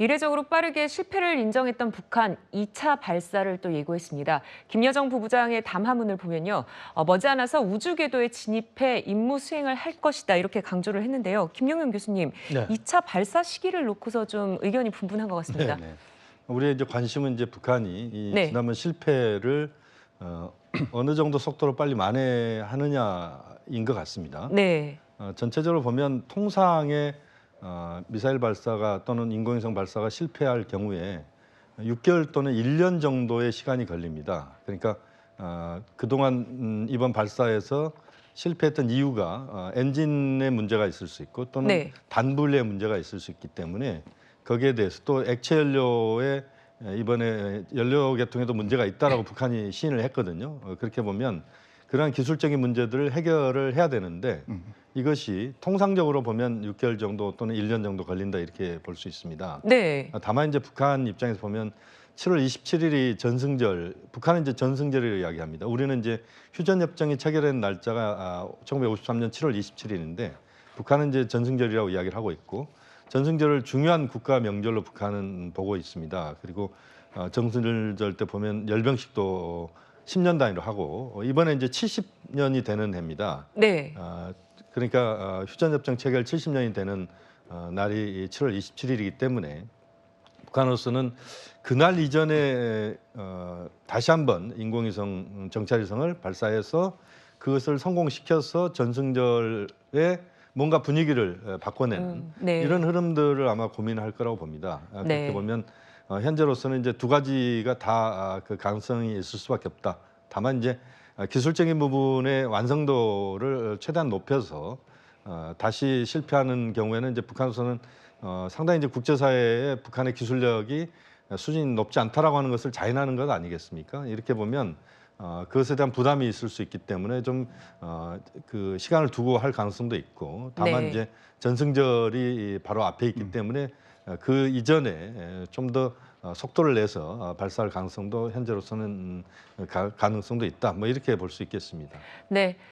이례적으로 빠르게 실패를 인정했던 북한 2차 발사를 또 예고했습니다. 김여정 부부장의 담화문을 보면요. 머지않아서 우주 궤도에 진입해 임무 수행을 할 것이다 이렇게 강조를 했는데요. 김용현 교수님, 네. 2차 발사 시기를 놓고서 좀 의견이 분분한 것 같습니다. 네. 우리의 이제 관심은 이제 북한이 이 네. 지난번 실패를 어느 정도 속도로 빨리 만회하느냐인 것 같습니다. 네. 전체적으로 보면 통상의 미사일 발사가 또는 인공위성 발사가 실패할 경우에 6개월 또는 1년 정도의 시간이 걸립니다. 그러니까 그동안 이번 발사에서 실패했던 이유가 엔진에 문제가 있을 수 있고 또는 네. 단분리에 문제가 있을 수 있기 때문에 거기에 대해서 또 액체 연료에 이번에 연료 계통에도 문제가 있다라고 북한이 시인을 했거든요. 그렇게 보면 그러한 기술적인 문제들을 해결을 해야 되는데 이것이 통상적으로 보면 6개월 정도 또는 1년 정도 걸린다 이렇게 볼 수 있습니다. 네. 다만 이제 북한 입장에서 보면 7월 27일이 전승절, 북한은 이제 전승절을 이야기합니다. 우리는 이제 휴전협정이 체결된 날짜가 1953년 7월 27일인데 북한은 이제 전승절이라고 이야기를 하고 있고 전승절을 중요한 국가 명절로 북한은 보고 있습니다. 그리고 전승절 때 보면 열병식도 10년 단위로 하고 이번에 이제 70년이 되는 해입니다. 네. 그러니까 휴전협정 체결 70년이 되는 날이 7월 27일이기 때문에 북한으로서는 그날 이전에 다시 한번 인공위성 정찰위성을 발사해서 그것을 성공시켜서 전승절에 뭔가 분위기를 바꿔내는 네. 이런 흐름들을 아마 고민할 거라고 봅니다. 네. 그렇게 보면 현재로서는 이제 두 가지가 다 그 가능성이 있을 수밖에 없다. 다만 이제 기술적인 부분의 완성도를 최대한 높여서 다시 실패하는 경우에는 이제 북한으로서는 상당히 이제 국제사회에 북한의 기술력이 수준이 높지 않다라고 하는 것을 자인하는 것 아니겠습니까? 이렇게 보면 그것에 대한 부담이 있을 수 있기 때문에 좀 그 시간을 두고 할 가능성도 있고 다만 네. 이제 전승절이 바로 앞에 있기 때문에 그 이전에 좀 더 속도를 내서 발사할 가능성도 현재로서는 가능성도 있다. 뭐 이렇게 볼 수 있겠습니다. 네.